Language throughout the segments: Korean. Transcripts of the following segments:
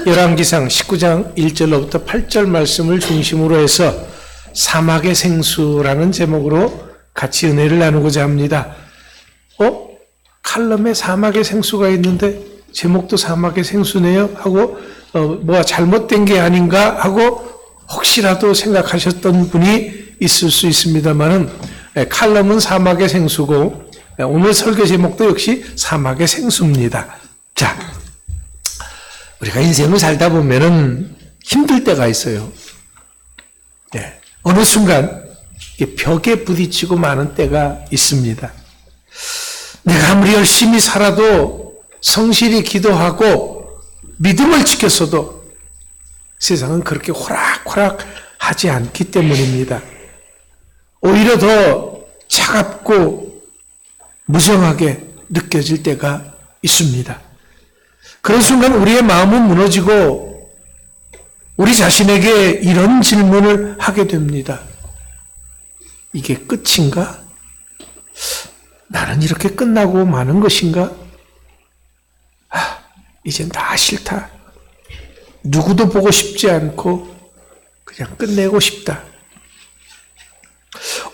열왕기상 19장 1절로부터 8절 말씀을 중심으로 해서 사막의 생수라는 제목으로 같이 은혜를 나누고자 합니다. 칼럼에 사막의 생수가 있는데 제목도 사막의 생수네요 하고 뭐가 잘못된 게 아닌가 하고 혹시라도 생각하셨던 분이 있을 수 있습니다만은 칼럼은 사막의 생수고 오늘 설교 제목도 역시 사막의 생수입니다. 자, 우리가 인생을 살다 보면은 힘들 때가 있어요. 어느 순간 벽에 부딪히고 마는 때가 있습니다. 내가 아무리 열심히 살아도 성실히 기도하고 믿음을 지켰어도 세상은 그렇게 호락호락 하지 않기 때문입니다. 오히려 더 차갑고 무정하게 느껴질 때가 있습니다. 그런 순간 우리의 마음은 무너지고 우리 자신에게 이런 질문을 하게 됩니다. 이게 끝인가? 나는 이렇게 끝나고 마는 것인가? 이젠 다 싫다. 누구도 보고 싶지 않고 그냥 끝내고 싶다.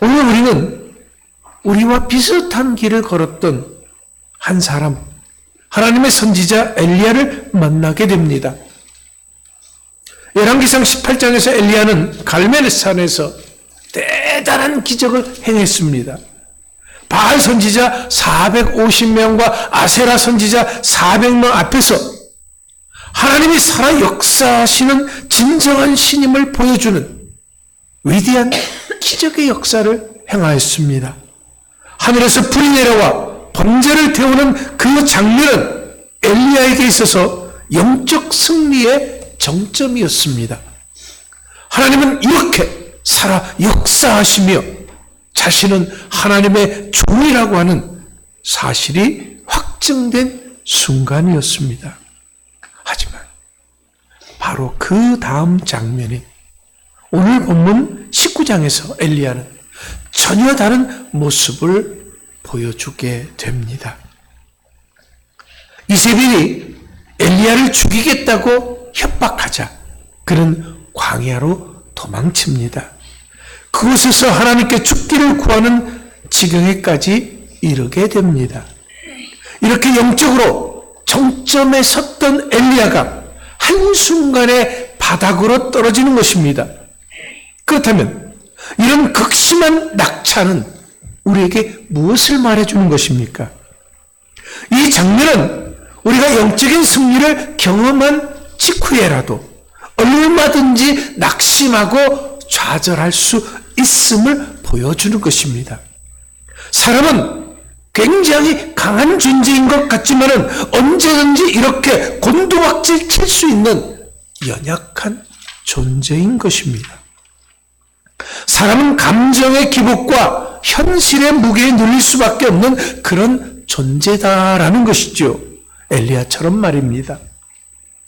오늘 우리는 우리와 비슷한 길을 걸었던 한 사람, 하나님의 선지자 엘리야를 만나게 됩니다. 열왕기상 18장에서 엘리야는 갈멜산에서 대단한 기적을 행했습니다. 바알 선지자 450명과 아세라 선지자 400명 앞에서 하나님이 살아 역사하시는 진정한 신임을 보여주는 위대한 기적의 역사를 행하였습니다. 하늘에서 불이 내려와 번제를 태우는 그 장면은 엘리야에게 있어서 영적 승리의 정점이었습니다. 하나님은 이렇게 살아 역사하시며 자신은 하나님의 종이라고 하는 사실이 확증된 순간이었습니다. 하지만 바로 그 다음 장면에 오늘 본문 19장에서 엘리야는 전혀 다른 모습을 보여주게 됩니다. 이세벨이 엘리야를 죽이겠다고 협박하자 그는 광야로 도망칩니다. 그곳에서 하나님께 죽기를 구하는 지경에까지 이르게 됩니다. 이렇게 영적으로 정점에 섰던 엘리야가 한순간에 바닥으로 떨어지는 것입니다. 그렇다면 이런 극심한 낙차는 우리에게 무엇을 말해주는 것입니까? 이 장면은 우리가 영적인 승리를 경험한 직후에라도 얼마든지 낙심하고 좌절할 수 있음을 보여주는 것입니다. 사람은 굉장히 강한 존재인 것 같지만은 언제든지 이렇게 곤두박질 칠 수 있는 연약한 존재인 것입니다. 사람은 감정의 기복과 현실의 무게에 눌릴 수밖에 없는 그런 존재다라는 것이죠. 엘리야처럼 말입니다.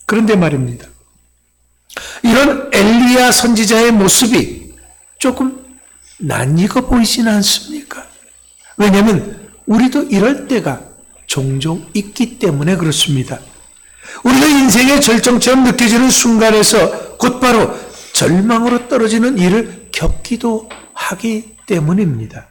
그런데 말입니다. 이런 엘리야 선지자의 모습이 조금 낯익어 보이지는 않습니까? 왜냐하면 우리도 이럴 때가 종종 있기 때문에 그렇습니다. 우리가 인생의 절정처럼 느껴지는 순간에서 곧바로 절망으로 떨어지는 일을 겪기도 하기 때문입니다.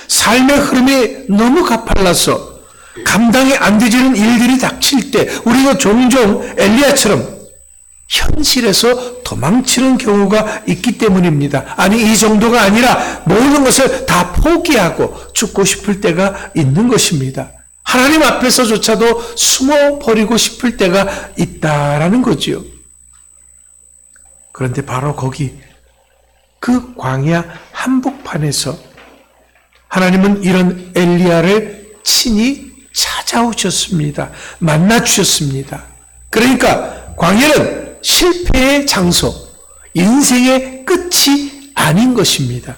삶의 흐름이 너무 가팔라서 감당이 안 되지는 일들이 닥칠 때 우리가 종종 엘리야처럼 현실에서 도망치는 경우가 있기 때문입니다. 아니, 이 정도가 아니라 모든 것을 다 포기하고 죽고 싶을 때가 있는 것입니다. 하나님 앞에서조차도 숨어버리고 싶을 때가 있다라는 거지요. 그런데 바로 거기 그 광야 한복판에서 하나님은 이런 엘리야를 친히 찾아오셨습니다. 만나 주셨습니다. 그러니까 광야는 실패의 장소, 인생의 끝이 아닌 것입니다.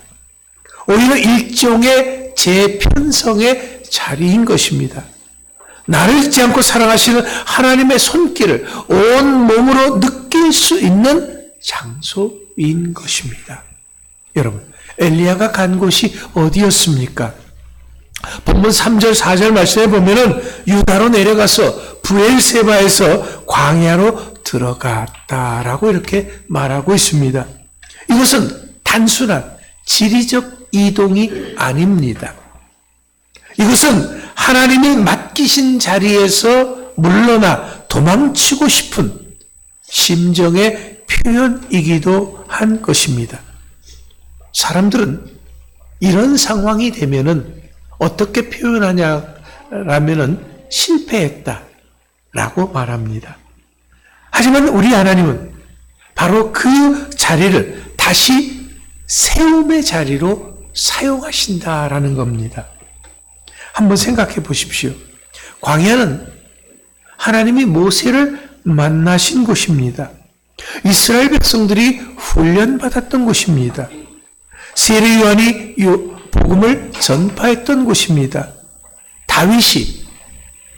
오히려 일종의 재편성의 자리인 것입니다. 나를 잊지 않고 사랑하시는 하나님의 손길을 온 몸으로 느낄 수 있는 장소인 것입니다. 여러분, 엘리야가 간 곳이 어디였습니까? 본문 3절 4절 말씀에 보면은 유다로 내려가서 브엘세바에서 광야로 들어갔다라고 이렇게 말하고 있습니다. 이것은 단순한 지리적 이동이 아닙니다. 이것은 하나님이 맡기신 자리에서 물러나 도망치고 싶은 심정의 표현이기도 한 것입니다. 사람들은 이런 상황이 되면은 어떻게 표현하냐라면은 실패했다라고 말합니다. 하지만 우리 하나님은 바로 그 자리를 다시 세움의 자리로 사용하신다라는 겁니다. 한번 생각해 보십시오. 광야는 하나님이 모세를 만나신 곳입니다. 이스라엘 백성들이 훈련받았던 곳입니다. 세례 요한이 복음을 전파했던 곳입니다. 다윗이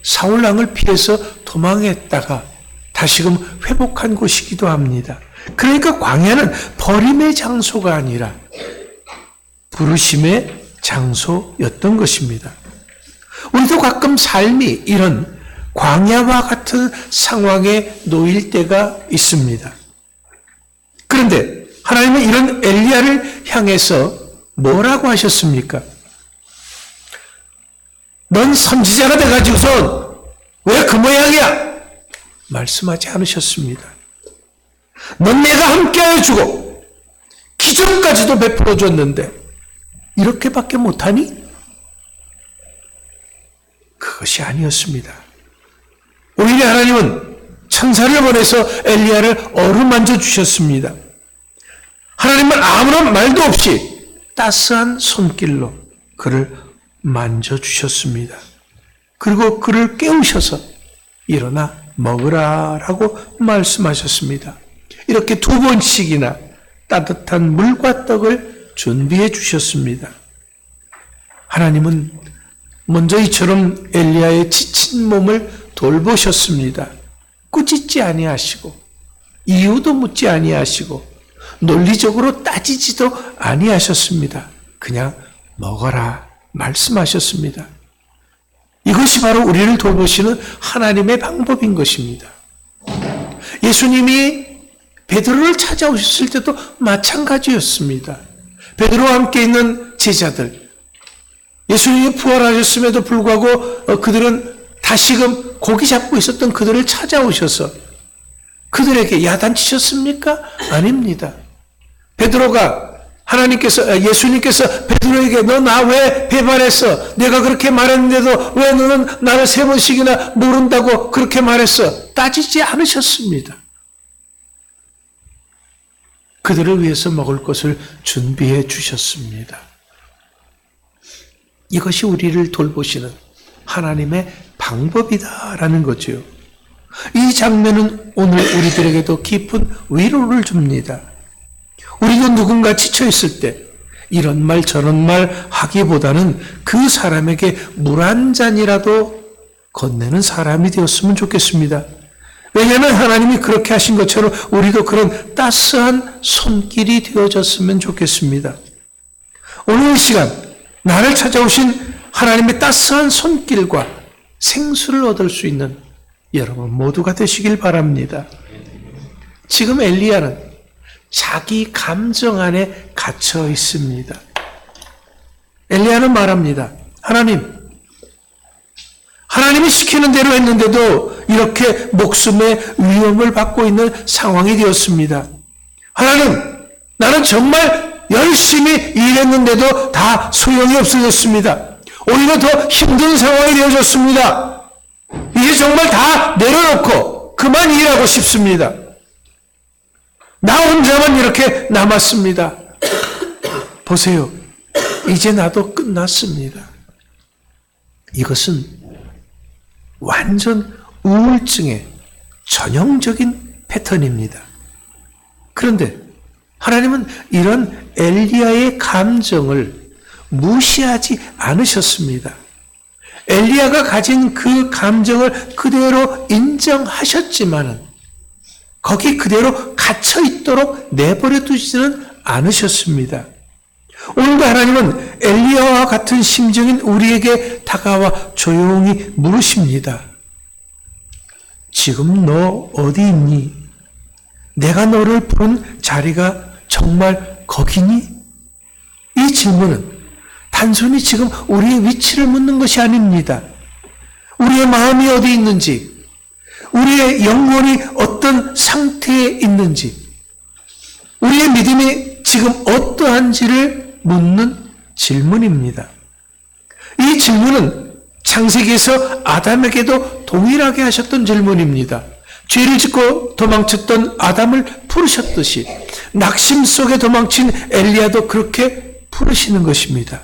사울 왕을 피해서 도망했다가 다시금 회복한 곳이기도 합니다. 그러니까 광야는 버림의 장소가 아니라 부르심의 장소였던 것입니다. 우리도 가끔 삶이 이런 광야와 같은 상황에 놓일 때가 있습니다. 그런데 하나님은 이런 엘리야를 향해서 뭐라고 하셨습니까? 넌 선지자가 돼가지고선 왜 그 모양이야? 말씀하지 않으셨습니다. 넌 내가 함께하여 주고 기적까지도 베풀어 줬는데 이렇게밖에 못하니? 그것이 아니었습니다. 오히려 하나님은 천사를 보내서 엘리야를 어루만져 주셨습니다. 하나님은 아무런 말도 없이 따스한 손길로 그를 만져주셨습니다. 그리고 그를 깨우셔서 일어나 먹으라라고 말씀하셨습니다. 이렇게 2번씩이나 따뜻한 물과 떡을 준비해 주셨습니다. 하나님은 먼저 이처럼 엘리야의 지친 몸을 돌보셨습니다. 꾸짖지 아니하시고 이유도 묻지 아니하시고 논리적으로 따지지도 아니하셨습니다. 그냥 먹어라 말씀하셨습니다. 이것이 바로 우리를 돌보시는 하나님의 방법인 것입니다. 예수님이 베드로를 찾아오셨을 때도 마찬가지였습니다. 베드로와 함께 있는 제자들, 예수님이 부활하셨음에도 불구하고 그들은 다시금 고기 잡고 있었던 그들을 찾아오셔서 그들에게 야단치셨습니까? 아닙니다. 베드로가 예수님께서 베드로에게 너 나 왜 배반했어? 내가 그렇게 말했는데도 왜 너는 나를 3번씩이나 모른다고 그렇게 말했어? 따지지 않으셨습니다. 그들을 위해서 먹을 것을 준비해 주셨습니다. 이것이 우리를 돌보시는 하나님의 방법이다라는 거죠. 이 장면은 오늘 우리들에게도 깊은 위로를 줍니다. 우리도 누군가 지쳐있을 때 이런 말 저런 말 하기보다는 그 사람에게 물 한 잔이라도 건네는 사람이 되었으면 좋겠습니다. 왜냐하면 하나님이 그렇게 하신 것처럼 우리도 그런 따스한 손길이 되어졌으면 좋겠습니다. 오늘 이 시간 나를 찾아오신 하나님의 따스한 손길과 생수를 얻을 수 있는 여러분 모두가 되시길 바랍니다. 지금 엘리야는 자기 감정 안에 갇혀 있습니다. 엘리야는 말합니다. 하나님이 시키는 대로 했는데도 이렇게 목숨의 위험을 받고 있는 상황이 되었습니다. 하나님, 나는 정말 열심히 일했는데도 다 소용이 없어졌습니다. 오히려 더 힘든 상황이 되어졌습니다. 이제 정말 다 내려놓고 그만 일하고 싶습니다. 나 혼자만 이렇게 남았습니다. 보세요. 이제 나도 끝났습니다. 이것은 완전 우울증의 전형적인 패턴입니다. 그런데 하나님은 이런 엘리야의 감정을 무시하지 않으셨습니다. 엘리야가 가진 그 감정을 그대로 인정하셨지만은 거기 그대로 갇혀 있도록 내버려 두지는 않으셨습니다. 오늘도 하나님은 엘리야와 같은 심정인 우리에게 다가와 조용히 물으십니다. 지금 너 어디 있니? 내가 너를 부른 자리가 정말 거기니? 이 질문은 단순히 지금 우리의 위치를 묻는 것이 아닙니다. 우리의 마음이 어디 있는지, 우리의 영혼이 어떤 상태에 있는지, 우리의 믿음이 지금 어떠한지를 묻는 질문입니다. 이 질문은 창세기에서 아담에게도 동일하게 하셨던 질문입니다. 죄를 짓고 도망쳤던 아담을 부르셨듯이 낙심 속에 도망친 엘리야도 그렇게 부르시는 것입니다.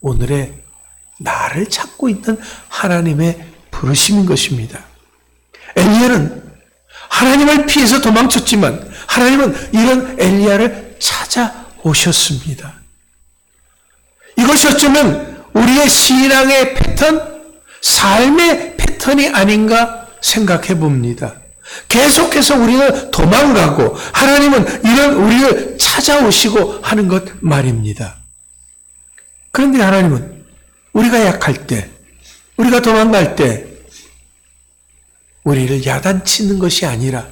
오늘의 나를 찾고 있는 하나님의 부르심인 것입니다. 엘리야는 하나님을 피해서 도망쳤지만 하나님은 이런 엘리야를 찾아오셨습니다. 이것이 어쩌면 우리의 신앙의 패턴, 삶의 패턴이 아닌가 생각해 봅니다. 계속해서 우리는 도망가고 하나님은 이런 우리를 찾아오시고 하는 것 말입니다. 그런데 하나님은 우리가 약할 때, 우리가 도망갈 때 우리를 야단치는 것이 아니라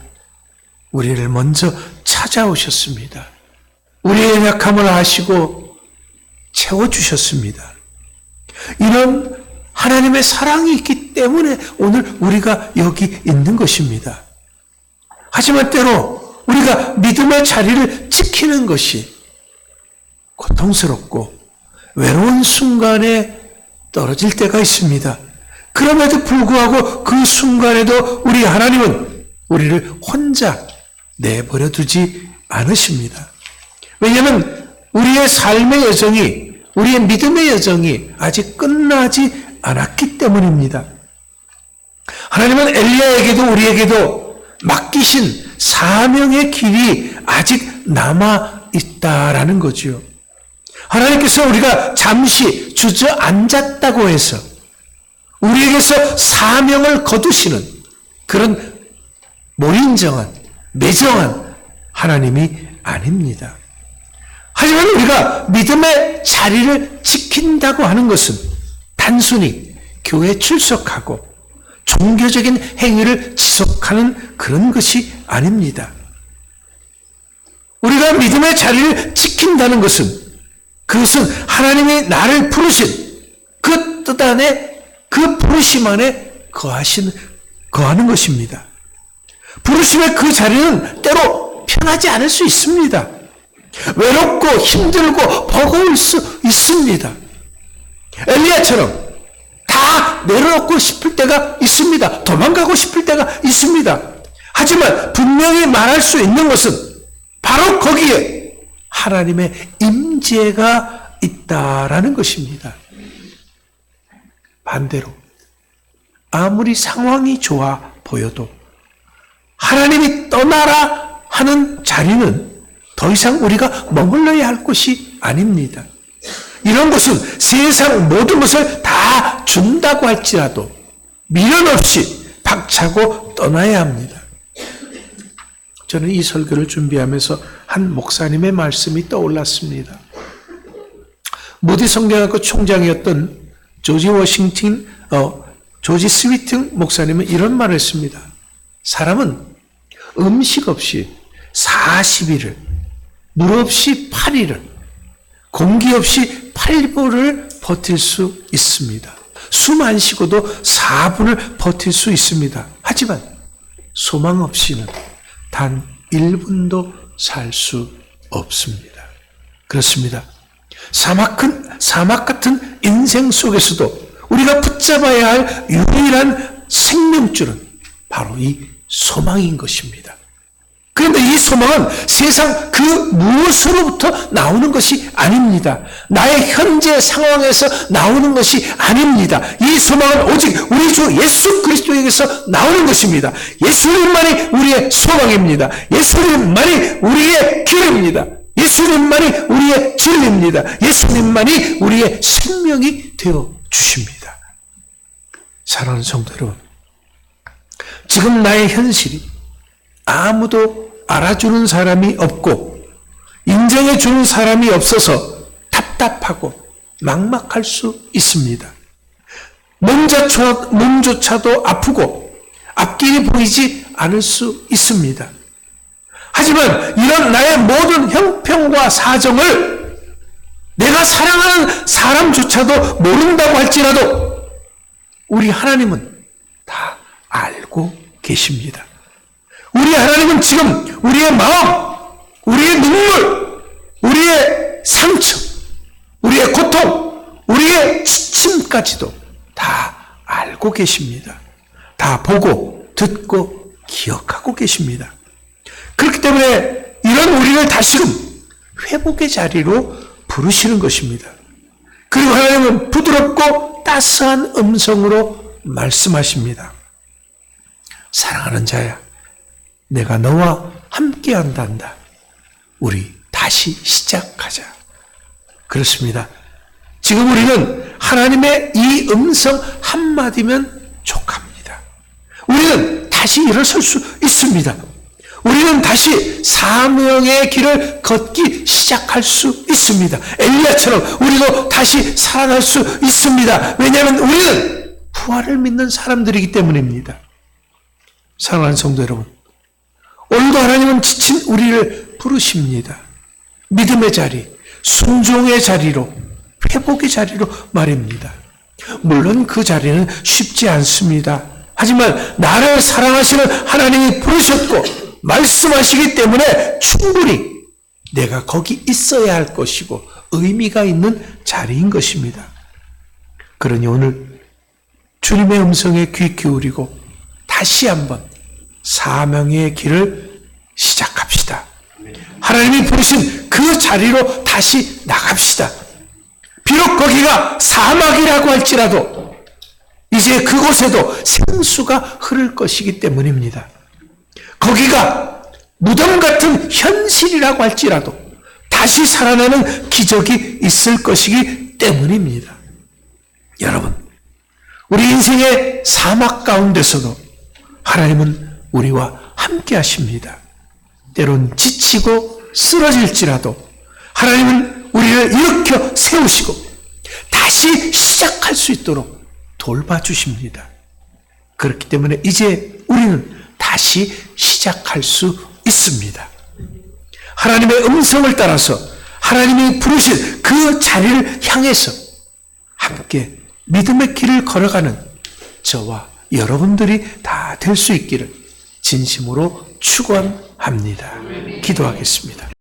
우리를 먼저 찾아오셨습니다. 우리의 약함을 아시고 채워주셨습니다. 이런 하나님의 사랑이 있기 때문에 오늘 우리가 여기 있는 것입니다. 하지만 때로 우리가 믿음의 자리를 지키는 것이 고통스럽고 외로운 순간에 떨어질 때가 있습니다. 그럼에도 불구하고 그 순간에도 우리 하나님은 우리를 혼자 내버려 두지 않으십니다. 왜냐하면 우리의 삶의 여정이, 우리의 믿음의 여정이 아직 끝나지 않았기 때문입니다. 하나님은 엘리야에게도 우리에게도 맡기신 사명의 길이 아직 남아 있다라는 거지요. 하나님께서 우리가 잠시 주저앉았다고 해서 우리에게서 사명을 거두시는 그런 모인정한, 매정한 하나님이 아닙니다. 하지만 우리가 믿음의 자리를 지킨다고 하는 것은 단순히 교회에 출석하고 종교적인 행위를 지속하는 그런 것이 아닙니다. 우리가 믿음의 자리를 지킨다는 것은 그것은 하나님이 나를 부르신 그 뜻 안에, 그 부르심 안에 거하는 것입니다. 부르심의 그 자리는 때로 편하지 않을 수 있습니다. 외롭고 힘들고 버거울 수 있습니다. 엘리야처럼 다 내려놓고 싶을 때가 있습니다. 도망가고 싶을 때가 있습니다. 하지만 분명히 말할 수 있는 것은 바로 거기에 하나님의 임재가 있다라는 것입니다. 반대로 아무리 상황이 좋아 보여도 하나님이 떠나라 하는 자리는 더 이상 우리가 머물러야 할 곳이 아닙니다. 이런 것은 세상 모든 것을 다 준다고 할지라도 미련 없이 박차고 떠나야 합니다. 저는 이 설교를 준비하면서 한 목사님의 말씀이 떠올랐습니다. 모디 성경학교 총장이었던 조지 스위팅 목사님은 이런 말을 했습니다. 사람은 음식 없이 40일을, 물 없이 8일을, 공기 없이 8분을 버틸 수 있습니다. 숨 안 쉬고도 4분을 버틸 수 있습니다. 하지만 소망 없이는 단 1분도 살 수 없습니다. 그렇습니다. 사막 같은 인생 속에서도 우리가 붙잡아야 할 유일한 생명줄은 바로 이 소망인 것입니다. 그런데 이 소망은 세상 그 무엇으로부터 나오는 것이 아닙니다. 나의 현재 상황에서 나오는 것이 아닙니다. 이 소망은 오직 우리 주 예수 그리스도에게서 나오는 것입니다. 예수님만이 우리의 소망입니다. 예수님만이 우리의 길입니다. 예수님만이 우리의 진리입니다. 예수님만이 우리의 생명이 되어 주십니다. 사랑하는 성도 여러분, 지금 나의 현실이 아무도 알아주는 사람이 없고 인정해 주는 사람이 없어서 답답하고 막막할 수 있습니다. 몸조차도 아프고 앞길이 보이지 않을 수 있습니다. 하지만 이런 나의 모든 형편과 사정을 내가 사랑하는 사람조차도 모른다고 할지라도 우리 하나님은 다 알고 계십니다. 우리 하나님은 지금 우리의 마음, 우리의 눈물, 우리의 상처, 우리의 고통, 우리의 지침까지도 다 알고 계십니다. 다 보고 듣고 기억하고 계십니다. 그렇기 때문에 이런 우리를 다시금 회복의 자리로 부르시는 것입니다. 그리고 하나님은 부드럽고 따스한 음성으로 말씀하십니다. 사랑하는 자야, 내가 너와 함께 한단다. 우리 다시 시작하자. 그렇습니다. 지금 우리는 하나님의 이 음성 한마디면 족합니다. 우리는 다시 일어설 수 있습니다. 우리는 다시 사명의 길을 걷기 시작할 수 있습니다. 엘리야처럼 우리도 다시 살아날 수 있습니다. 왜냐하면 우리는 부활을 믿는 사람들이기 때문입니다. 사랑하는 성도 여러분, 오늘도 하나님은 지친 우리를 부르십니다. 믿음의 자리, 순종의 자리로, 회복의 자리로 말입니다. 물론 그 자리는 쉽지 않습니다. 하지만 나를 사랑하시는 하나님이 부르셨고 말씀하시기 때문에 충분히 내가 거기 있어야 할 것이고 의미가 있는 자리인 것입니다. 그러니 오늘 주님의 음성에 귀 기울이고 다시 한번 사명의 길을 시작합시다. 하나님이 부르신 그 자리로 다시 나갑시다. 비록 거기가 사막이라고 할지라도 이제 그곳에도 생수가 흐를 것이기 때문입니다. 거기가 무덤 같은 현실이라고 할지라도 다시 살아나는 기적이 있을 것이기 때문입니다. 여러분, 우리 인생의 사막 가운데서도 하나님은 우리와 함께 하십니다. 때론 지치고 쓰러질지라도 하나님은 우리를 일으켜 세우시고 다시 시작할 수 있도록 돌봐주십니다. 그렇기 때문에 이제 우리는 다시 시작할 수 있습니다. 하나님의 음성을 따라서 하나님이 부르신 그 자리를 향해서 함께 믿음의 길을 걸어가는 저와 여러분들이 다 될 수 있기를 진심으로 축원합니다. 기도하겠습니다.